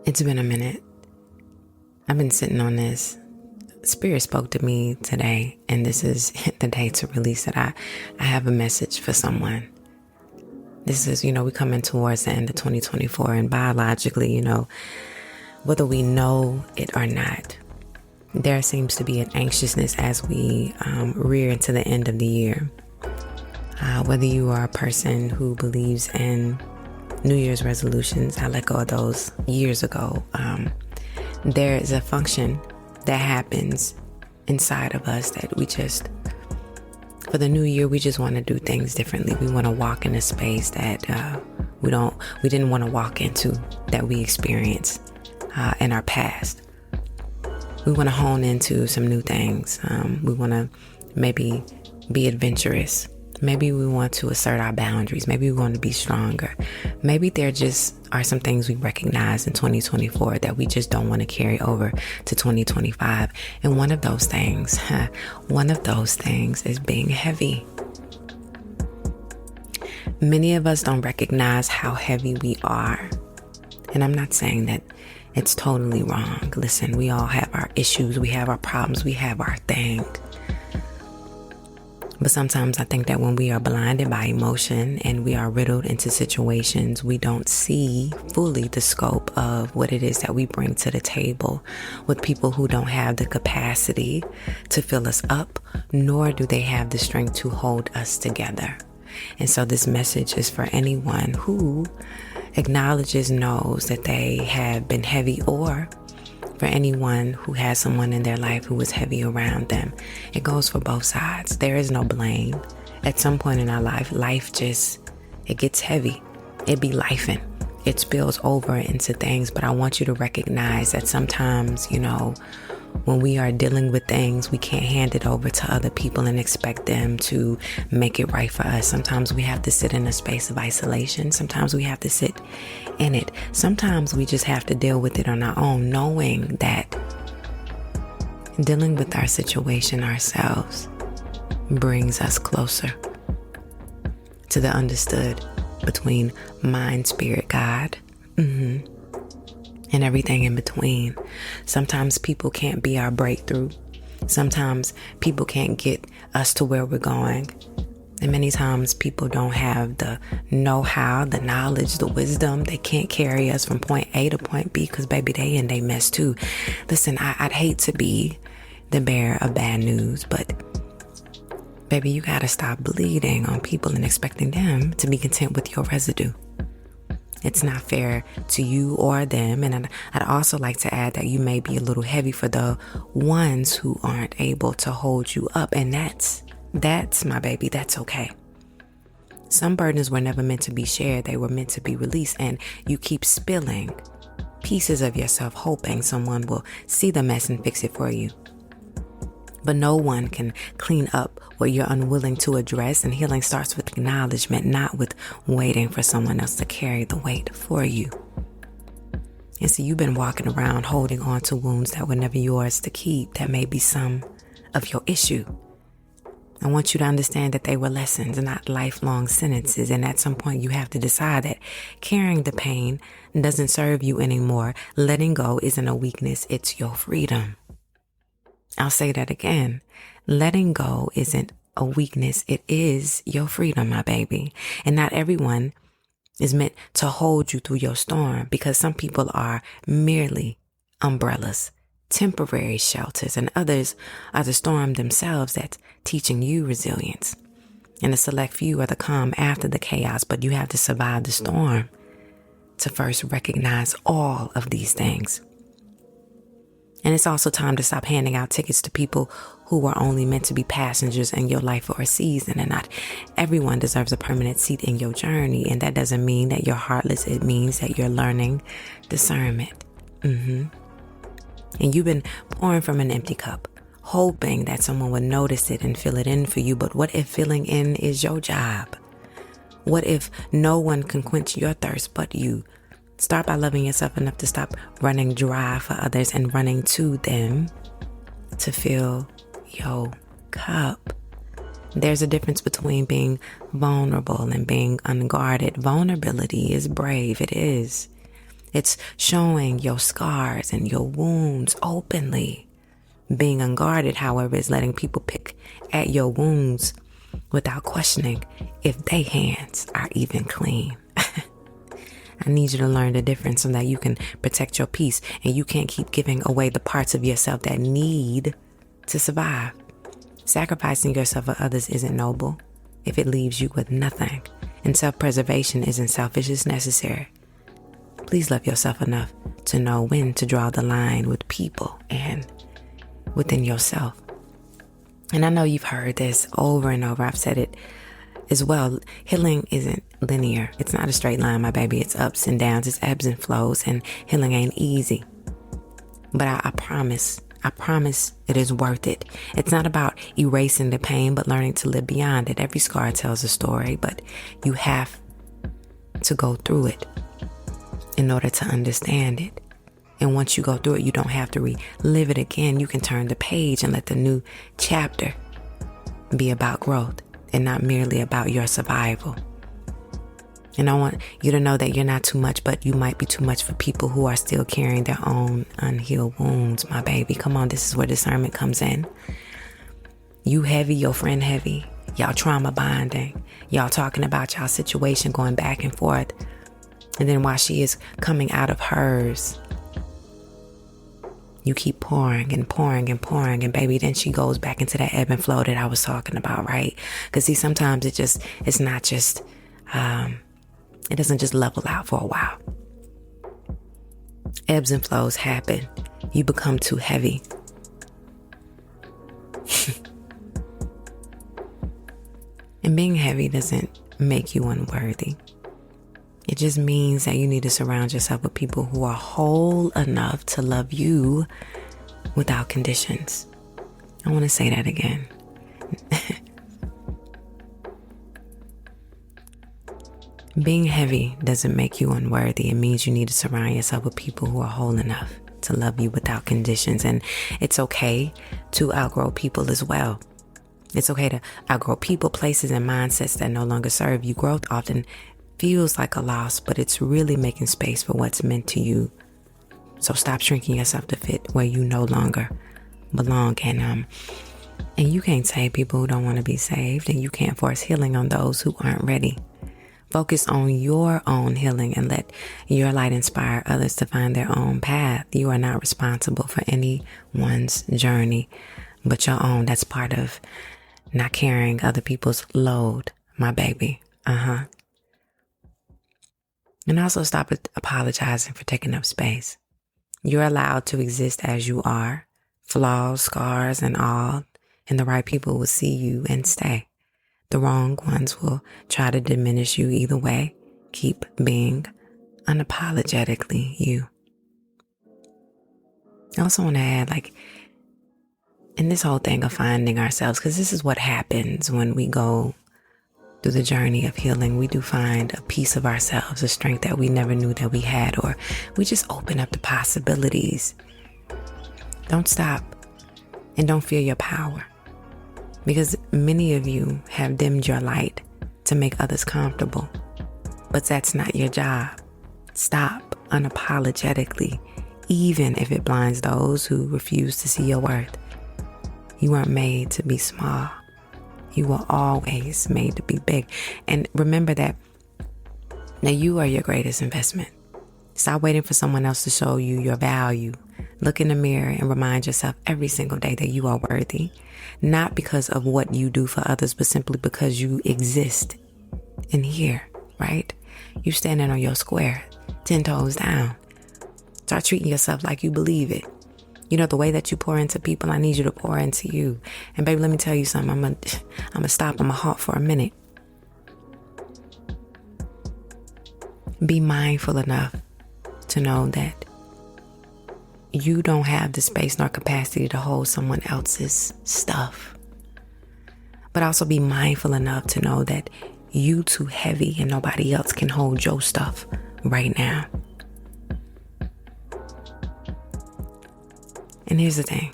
It's been a minute. I've been sitting on this. Spirit spoke to me today, and this is the day to release it. I have a message for someone. This is, we coming towards the end of 2024, and biologically, whether we know it or not, there seems to be an anxiousness as we rear into the end of the year. Whether you are a person who believes in New Year's resolutions, I let go of those years ago. There is a function that happens inside of us that for the new year, we just want to do things differently. We want to walk in a space that we didn't want to walk into, that we experienced in our past. We want to hone into some new things. We want to maybe be adventurous. Maybe we want to assert our boundaries. Maybe we want to be stronger. Maybe there just are some things we recognize in 2024 that we just don't want to carry over to 2025. And one of those things is being heavy. Many of us don't recognize how heavy we are. And I'm not saying that it's totally wrong. Listen, we all have our issues. We have our problems. We have our thing. But sometimes I think that when we are blinded by emotion and we are riddled into situations, we don't see fully the scope of what it is that we bring to the table with people who don't have the capacity to fill us up, nor do they have the strength to hold us together. And so this message is for anyone who knows that they have been heavy, or for anyone who has someone in their life who is heavy around them. It goes for both sides. There is no blame. At some point in our life it gets heavy. It be lifing. It spills over into things. But I want you to recognize that sometimes, when we are dealing with things, we can't hand it over to other people and expect them to make it right for us. Sometimes we have to sit in a space of isolation. Sometimes we have to sit in it. Sometimes we just have to deal with it on our own, knowing that dealing with our situation ourselves brings us closer to the understood between mind, spirit, God. And everything in between. Sometimes people can't be our breakthrough. Sometimes people can't get us to where we're going. And many times people don't have the know-how, the knowledge, the wisdom. They can't carry us from point A to point B because, baby, they in they mess too. Listen, I'd hate to be the bearer of bad news, but baby, you gotta stop bleeding on people and expecting them to be content with your residue. It's not fair to you or them. And I'd also like to add that you may be a little heavy for the ones who aren't able to hold you up. And that's my baby. That's okay. Some burdens were never meant to be shared. They were meant to be released. And you keep spilling pieces of yourself, hoping someone will see the mess and fix it for you. But no one can clean up what you're unwilling to address, and healing starts with acknowledgement, not with waiting for someone else to carry the weight for you. And so you've been walking around holding on to wounds that were never yours to keep. That may be some of your issue. I want you to understand that they were lessons and not lifelong sentences. And at some point you have to decide that carrying the pain doesn't serve you anymore. Letting go isn't a weakness, it's your freedom. I'll say that again. Letting go isn't a weakness. It is your freedom, my baby. And not everyone is meant to hold you through your storm, because some people are merely umbrellas, temporary shelters, and others are the storm themselves that's teaching you resilience. And a select few are the calm after the chaos, but you have to survive the storm to first recognize all of these things. And it's also time to stop handing out tickets to people who are only meant to be passengers in your life for a season. And not everyone deserves a permanent seat in your journey. And that doesn't mean that you're heartless. It means that you're learning discernment. And you've been pouring from an empty cup, hoping that someone would notice it and fill it in for you. But what if filling in is your job? What if no one can quench your thirst but you? Start by loving yourself enough to stop running dry for others and running to them to fill your cup. There's a difference between being vulnerable and being unguarded. Vulnerability is brave. It is. It's showing your scars and your wounds openly. Being unguarded, however, is letting people pick at your wounds without questioning if their hands are even clean. I need you to learn the difference so that you can protect your peace, and you can't keep giving away the parts of yourself that need to survive. Sacrificing yourself for others isn't noble if it leaves you with nothing, and self-preservation isn't selfish, it's necessary. Please love yourself enough to know when to draw the line with people and within yourself. And I know you've heard this over and over. I've said it as well. Healing isn't linear. It's not a straight line, my baby. It's ups and downs. It's ebbs and flows. And healing ain't easy. But I promise it is worth it. It's not about erasing the pain, but learning to live beyond it. Every scar tells a story, but you have to go through it in order to understand it. And once you go through it, you don't have to relive it again. You can turn the page and let the new chapter be about growth and not merely about your survival. And I want you to know that you're not too much, but you might be too much for people who are still carrying their own unhealed wounds, my baby. Come on, this is where discernment comes in. You heavy, your friend heavy. Y'all trauma bonding. Y'all talking about y'all situation, going back and forth. And then while she is coming out of hers, you keep pouring and pouring and pouring. And baby, then she goes back into that ebb and flow that I was talking about, right? Because see, sometimes it doesn't just level out for a while. Ebbs and flows happen. You become too heavy. And being heavy doesn't make you unworthy. It just means that you need to surround yourself with people who are whole enough to love you without conditions. I want to say that again. Being heavy doesn't make you unworthy. It means you need to surround yourself with people who are whole enough to love you without conditions. And it's okay to outgrow people as well. It's okay to outgrow people, places, and mindsets that no longer serve you. Growth often feels like a loss, but it's really making space for what's meant to you. So stop shrinking yourself to fit where you no longer belong. And you can't save people who don't want to be saved, and you can't force healing on those who aren't ready. Focus on your own healing and let your light inspire others to find their own path. You are not responsible for anyone's journey but your own. That's part of not carrying other people's load, my baby. And also stop apologizing for taking up space. You're allowed to exist as you are, flaws, scars, and all, and the right people will see you and stay. The wrong ones will try to diminish you either way. Keep being unapologetically you. I also want to add, in this whole thing of finding ourselves, because this is what happens when we go through the journey of healing. We do find a piece of ourselves, a strength that we never knew that we had, or we just open up the possibilities. Don't stop and don't fear your power, because many of you have dimmed your light to make others comfortable, but that's not your job. Stop unapologetically, even if it blinds those who refuse to see your worth. You weren't made to be small. You were always made to be big. And remember that now you are your greatest investment. Stop waiting for someone else to show you your value. Look in the mirror and remind yourself every single day that you are worthy. Not because of what you do for others, but simply because you exist in here, right? You standing on your square, 10 toes down. Start treating yourself like you believe it. You know, the way that you pour into people, I need you to pour into you. And baby, let me tell you something. I'm gonna stop. I'm gonna halt for a minute. Be mindful enough to know that you don't have the space nor capacity to hold someone else's stuff. But also be mindful enough to know that you too heavy and nobody else can hold your stuff right now. And here's the thing.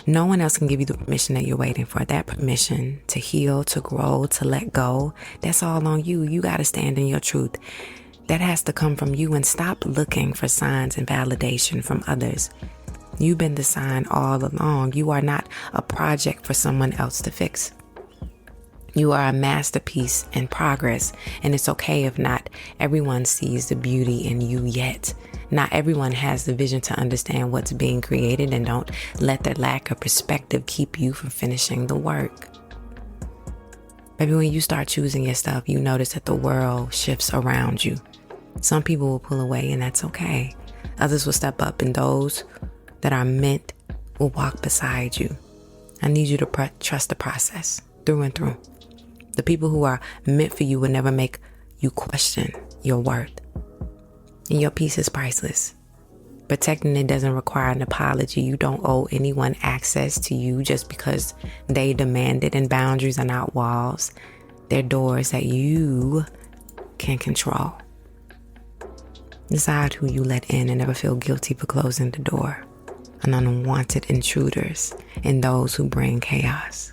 No one else can give you the permission that you're waiting for. That permission to heal, to grow, to let go, that's all on you. You got to stand in your truth. That has to come from you, and stop looking for signs and validation from others. You've been the sign all along. You are not a project for someone else to fix. You are a masterpiece in progress, and it's okay if not everyone sees the beauty in you yet. Not everyone has the vision to understand what's being created, and don't let their lack of perspective keep you from finishing the work. Maybe when you start choosing your stuff, you notice that the world shifts around you. Some people will pull away, and that's okay. Others will step up, and those that are meant will walk beside you. I need you to trust the process through and through. The people who are meant for you will never make you question your worth. And your peace is priceless. Protecting it doesn't require an apology. You don't owe anyone access to you just because they demand it, and boundaries are not walls. They're doors that you can control. Decide who you let in, and never feel guilty for closing the door on unwanted intruders and those who bring chaos.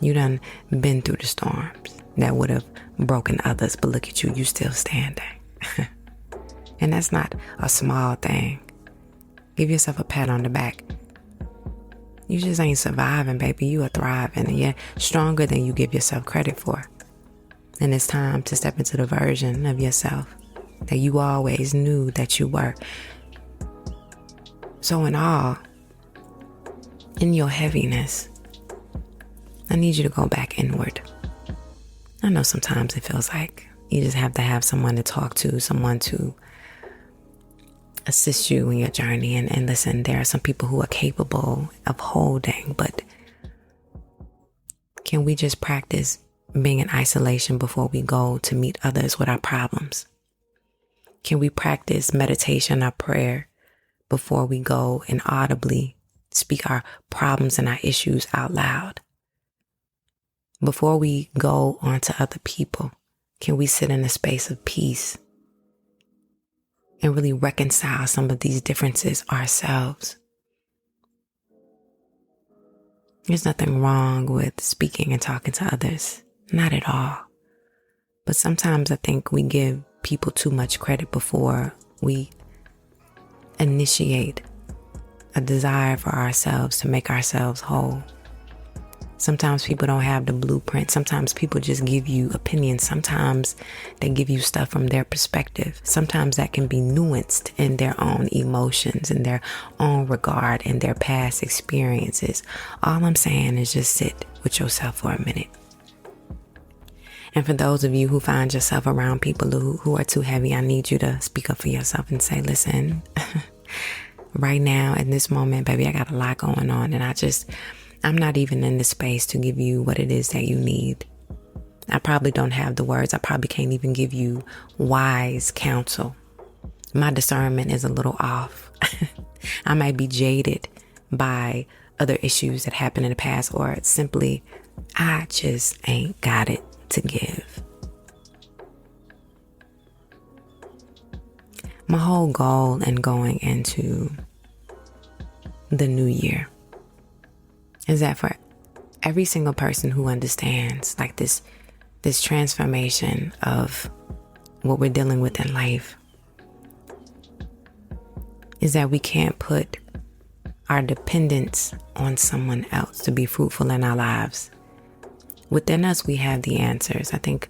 You done been through the storms that would have broken others, but look at you, you still standing. And that's not a small thing. Give yourself a pat on the back. You just ain't surviving, baby. You are thriving, and you're stronger than you give yourself credit for. And it's time to step into the version of yourself that you always knew that you were. So in your heaviness, I need you to go back inward. I know sometimes it feels like you just have to have someone to talk to, someone to assist you in your journey. And listen, there are some people who are capable of holding, but can we just practice being in isolation before we go to meet others with our problems? Can we practice meditation or prayer before we go and audibly speak our problems and our issues out loud? Before we go on to other people, can we sit in a space of peace and really reconcile some of these differences ourselves? There's nothing wrong with speaking and talking to others. Not at all. But sometimes I think we give people too much credit before we initiate a desire for ourselves to make ourselves whole. Sometimes people don't have the blueprint. Sometimes people just give you opinions. Sometimes they give you stuff from their perspective. Sometimes that can be nuanced in their own emotions, in their own regard, in their past experiences. All I'm saying is just sit with yourself for a minute. And for those of you who find yourself around people who are too heavy, I need you to speak up for yourself and say, listen, right now in this moment, baby, I got a lot going on, and I'm not even in the space to give you what it is that you need. I probably don't have the words. I probably can't even give you wise counsel. My discernment is a little off. I might be jaded by other issues that happened in the past, or simply, I just ain't got it to give. My whole goal in going into the new year is that for every single person who understands like this transformation of what we're dealing with in life, is that we can't put our dependence on someone else to be fruitful in our lives. Within us, we have the answers. I think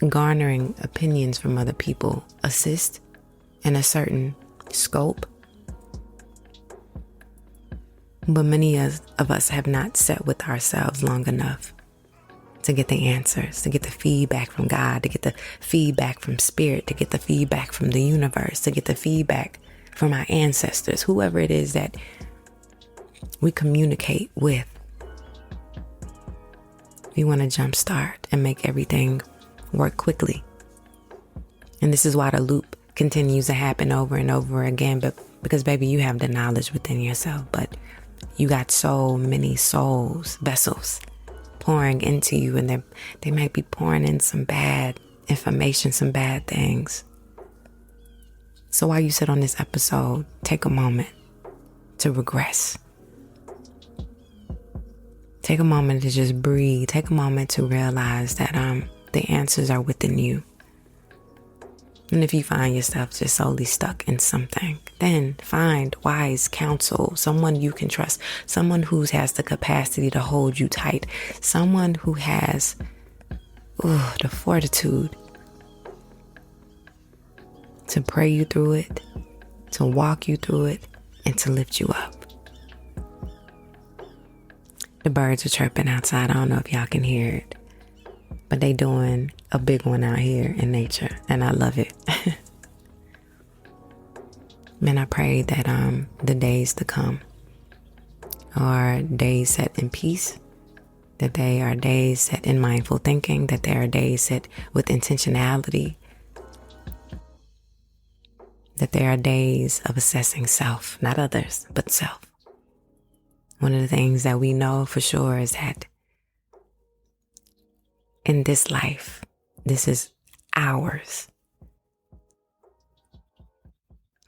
garnering opinions from other people assist in a certain scope. But many of us have not sat with ourselves long enough to get the answers, to get the feedback from God, to get the feedback from Spirit, to get the feedback from the universe, to get the feedback from our ancestors, whoever it is that we communicate with. We want to jumpstart and make everything work quickly. And this is why the loop continues to happen over and over again. But because, baby, you have the knowledge within yourself, but you got so many souls, vessels pouring into you, and they might be pouring in some bad information, some bad things. So while you sit on this episode, take a moment to regress. Take a moment to just breathe. Take a moment to realize that the answers are within you. And if you find yourself just solely stuck in something, then find wise counsel, someone you can trust, someone who has the capacity to hold you tight, someone who has the fortitude to pray you through it, to walk you through it, and to lift you up. The birds are chirping outside. I don't know if y'all can hear it, but they doing a big one out here in nature, and I love it. Man, I pray that the days to come are days set in peace, that they are days set in mindful thinking, that they are days set with intentionality, that there are days of assessing self, not others, but self. One of the things that we know for sure is that in this life, this is ours.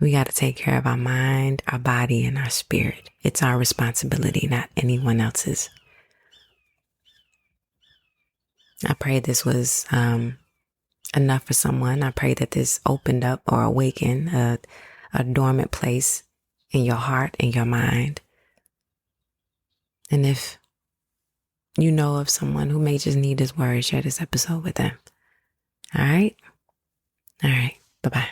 We got to take care of our mind, our body, and our spirit. It's our responsibility, not anyone else's. I pray this was enough for someone. I pray that this opened up or awakened a dormant place in your heart and your mind. And if you know of someone who may just need this word, share this episode with them. All right? All right. Bye-bye.